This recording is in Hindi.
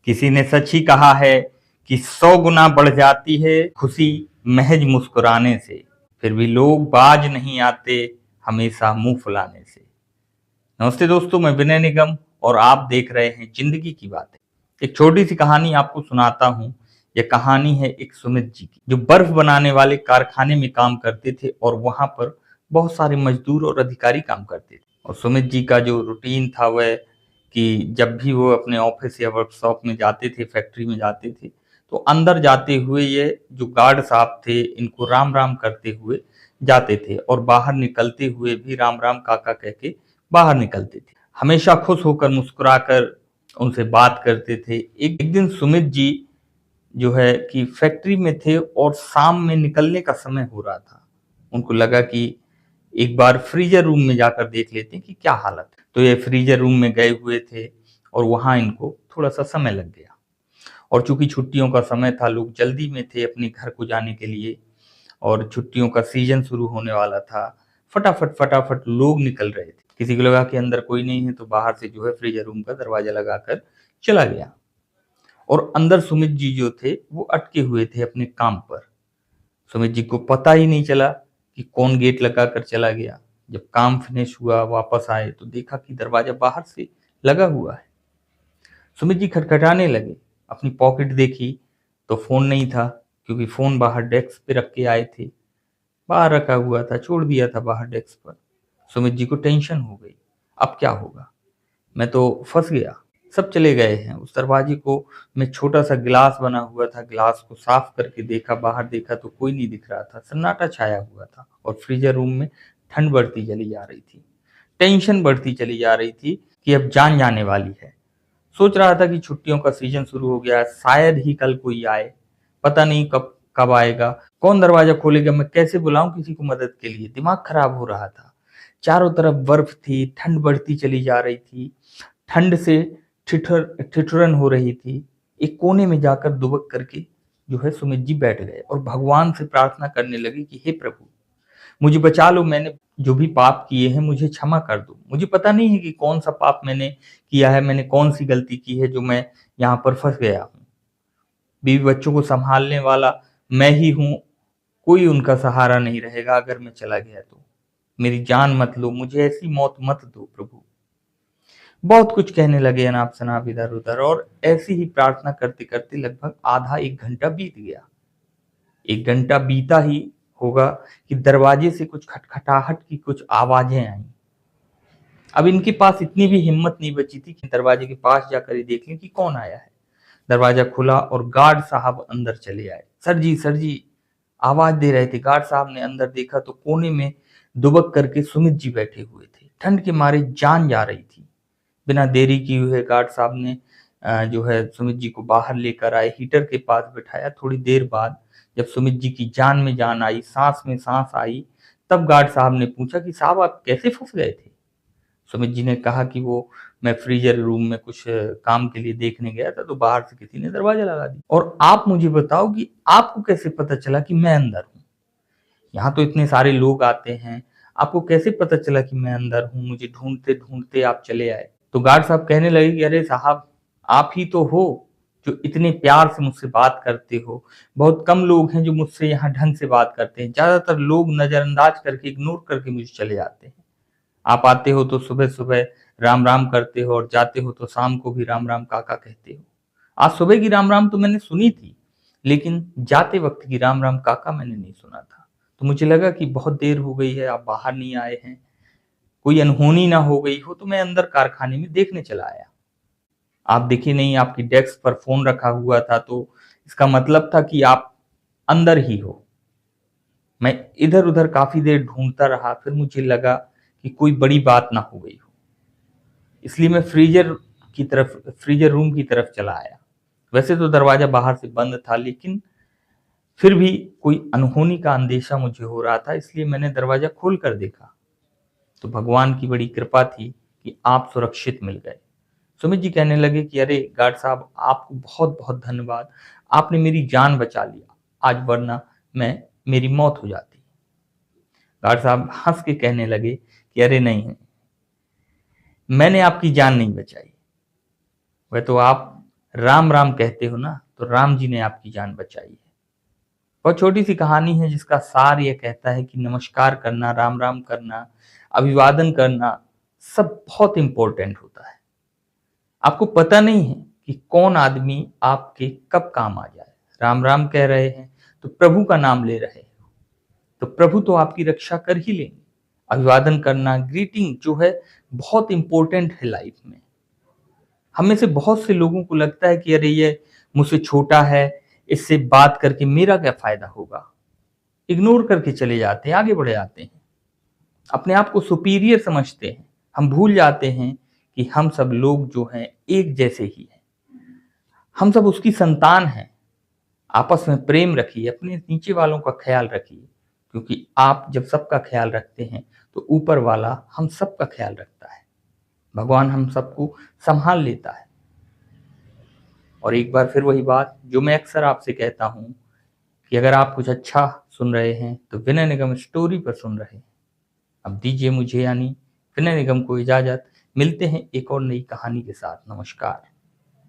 किसी ने सच ही कहा है कि 100 गुना बढ़ जाती है खुशी महज मुस्कुराने से, फिर भी लोग बाज नहीं आते हमेशा मुंह फुलाने से। नमस्ते दोस्तों, मैं विनय निगम और आप देख रहे हैं जिंदगी की बातें। एक छोटी सी कहानी आपको सुनाता हूँ। यह कहानी है एक सुमित जी की, जो बर्फ बनाने वाले कारखाने में काम करते थे और वहां पर बहुत सारे मजदूर और अधिकारी काम करते थे। और सुमित जी का जो रूटीन था वह कि जब भी वो अपने ऑफिस या वर्कशॉप में जाते थे, फैक्ट्री में जाते थे, तो अंदर जाते हुए ये जो गार्ड साहब थे इनको राम राम करते हुए जाते थे और बाहर निकलते हुए भी राम राम काका कह के बाहर निकलते थे। हमेशा खुश होकर मुस्कुराकर उनसे बात करते थे। एक दिन सुमित जी जो है कि फैक्ट्री में थे और शाम में निकलने का समय हो रहा था। उनको लगा कि एक बार फ्रीजर रूम में जाकर देख लेते हैं कि क्या हालत है। तो ये फ्रीजर रूम में गए हुए थे और वहां इनको थोड़ा सा समय लग गया। और चूंकि छुट्टियों का समय था, लोग जल्दी में थे अपने घर को जाने के लिए और छुट्टियों का सीजन शुरू होने वाला था। फटाफट फटाफट लोग निकल रहे थे। किसी को लगा कि अंदर कोई नहीं है तो बाहर से जो है फ्रीजर रूम का दरवाजा लगाकर चला गया। और अंदर सुमित जी जो थे वो अटके हुए थे अपने काम पर। सुमित जी को पता ही नहीं चला कि कौन गेट लगाकर चला गया। जब काम फिनिश हुआ, वापस आए तो देखा कि दरवाजा बाहर से लगा हुआ है। सुमित जी खटखटाने लगे, अपनी पॉकेट देखी तो फोन नहीं था, क्योंकि फोन बाहर डेस्क पे रख के आए थे। बाहर रखा हुआ था, छोड़ दिया था बाहर डेस्क पर। सुमित जी को टेंशन हो गई, अब क्या होगा, मैं तो फंस गया। सब चले गए हैं। उस दरवाजे को में छोटा सा गिलास बना हुआ था, गिलास को साफ करके देखा, बाहर देखा तो कोई नहीं दिख रहा था, सन्नाटा छाया हुआ था। और फ्रीजर रूम में ठंड बढ़ती चली जा रही थी, टेंशन बढ़ती चली जा रही थी कि अब जान जाने वाली है। सोच रहा था कि छुट्टियों का सीजन शुरू हो गया, शायद ही कल कोई आए, पता नहीं कब कब आएगा, कौन दरवाजा खोलेगा, मैं कैसे बुलाऊं किसी को मदद के लिए। दिमाग खराब हो रहा था। चारों तरफ बर्फ थी, ठंड बढ़ती चली जा रही थी, ठंड से ठिठुरन हो रही थी। एक कोने में जाकर दुबक करके जो है सुमित जी बैठ गए और भगवान से प्रार्थना करने लगे कि हे प्रभु, मुझे बचा लो, मैंने जो भी पाप किए हैं मुझे क्षमा कर दो। मुझे पता नहीं है कि कौन सा पाप मैंने किया है, मैंने कौन सी गलती की है जो मैं यहाँ पर फंस गया हूँ। बीवी बच्चों को संभालने वाला मैं ही हूँ, कोई उनका सहारा नहीं रहेगा अगर मैं चला गया तो। मेरी जान मत लो, मुझे ऐसी मौत मत दो प्रभु। बहुत कुछ कहने लगे अनाप शनाप इधर उधर, और ऐसी ही प्रार्थना करते करते लगभग आधा एक घंटा बीत गया। एक घंटा बीता ही होगा कि दरवाजे से कुछ खटखटाहट की कुछ आवाजें आई। अब इनके पास इतनी भी हिम्मत नहीं बची थी कि दरवाजे के पास जाकर ही देख लें कि कौन आया है। दरवाजा खुला और गार्ड साहब अंदर चले आए। सर जी आवाज दे रहे थे। गार्ड साहब ने अंदर देखा तो कोने में दुबक करके सुमित जी बैठे हुए थे। ठंड के मारे जान जा रही थी। बिना देरी किए हुए गार्ड साहब ने जो है सुमित जी को बाहर लेकर आए, हीटर के पास बिठाया। थोड़ी देर बाद जब सुमित जी की जान में जान आई, सांस में सांस आई, तब गार्ड साहब ने पूछा कि साहब आप कैसे फंस गए थे। सुमित जी ने कहा कि वो मैं फ्रीजर रूम में कुछ काम के लिए देखने गया था तो बाहर से किसी ने दरवाजा लगा दिया। और आप मुझे बताओ कि आपको कैसे पता चला कि मैं अंदर हूँ? यहाँ तो इतने सारे लोग आते हैं, आपको कैसे पता चला कि मैं अंदर हूँ? मुझे ढूंढते ढूंढते आप चले आए। तो गार्ड साहब कहने लगे कि अरे साहब, आप ही तो हो जो इतने प्यार से मुझसे बात करते हो। बहुत कम लोग हैं जो मुझसे यहाँ ढंग से बात करते हैं। ज्यादातर लोग नजरअंदाज करके, इग्नोर करके मुझे चले जाते हैं। आप आते हो तो सुबह सुबह राम राम करते हो और जाते हो तो शाम को भी राम राम काका कहते हो। आज सुबह की राम राम तो मैंने सुनी थी, लेकिन जाते वक्त की राम राम काका मैंने नहीं सुना था। तो मुझे लगा कि बहुत देर हो गई है, आप बाहर नहीं आए हैं, कोई अनहोनी ना हो गई हो, तो मैं अंदर कारखाने में देखने चला आया। आप दिखे नहीं, आपकी डेस्क पर फोन रखा हुआ था, तो इसका मतलब था कि आप अंदर ही हो। मैं इधर उधर काफी देर ढूंढता रहा, फिर मुझे लगा कि कोई बड़ी बात ना हो गई हो, इसलिए मैं फ्रीजर रूम की तरफ चला आया। वैसे तो दरवाजा बाहर से बंद था, लेकिन फिर भी कोई अनहोनी का अंदेशा मुझे हो रहा था, इसलिए मैंने दरवाजा खोल कर देखा। तो भगवान की बड़ी कृपा थी कि आप सुरक्षित मिल गए। सुमित जी कहने लगे कि अरे गार्ड साहब, आपको बहुत बहुत धन्यवाद, आपने मेरी जान बचा लिया, आज वरना मेरी मौत हो जाती। गार्ड साहब हंस के कहने लगे कि अरे नहीं, मैंने आपकी जान नहीं बचाई, वह तो आप राम राम कहते हो ना, तो राम जी ने आपकी जान बचाई है। बहुत छोटी सी कहानी है जिसका सार ये कहता है कि नमस्कार करना, राम राम करना, अभिवादन करना सब बहुत इंपॉर्टेंट होता है। आपको पता नहीं है कि कौन आदमी आपके कब काम आ जाए। राम राम कह रहे हैं तो प्रभु का नाम ले रहे हैं, तो प्रभु तो आपकी रक्षा कर ही लेंगे। अभिवादन करना, ग्रीटिंग जो है बहुत इंपॉर्टेंट है लाइफ में। हम में से बहुत से लोगों को लगता है कि अरे ये मुझसे छोटा है, इससे बात करके मेरा क्या फायदा होगा, इग्नोर करके चले जाते हैं, आगे बढ़ जाते हैं, अपने आप को सुपीरियर समझते हैं। हम भूल जाते हैं कि हम सब लोग जो हैं एक जैसे ही हैं, हम सब उसकी संतान हैं। आपस में प्रेम रखिए, अपने नीचे वालों का ख्याल रखिए, क्योंकि आप जब सबका ख्याल रखते हैं तो ऊपर वाला हम सबका ख्याल रखता है। भगवान हम सबको संभाल लेता है। और एक बार फिर वही बात जो मैं अक्सर आपसे कहता हूं कि अगर आप कुछ अच्छा सुन रहे हैं तो विनय निगम स्टोरी पर सुन रहे हैं। अब दीजिए मुझे यानी विनय निगम को इजाजत। मिलते हैं एक और नई कहानी के साथ। नमस्कार।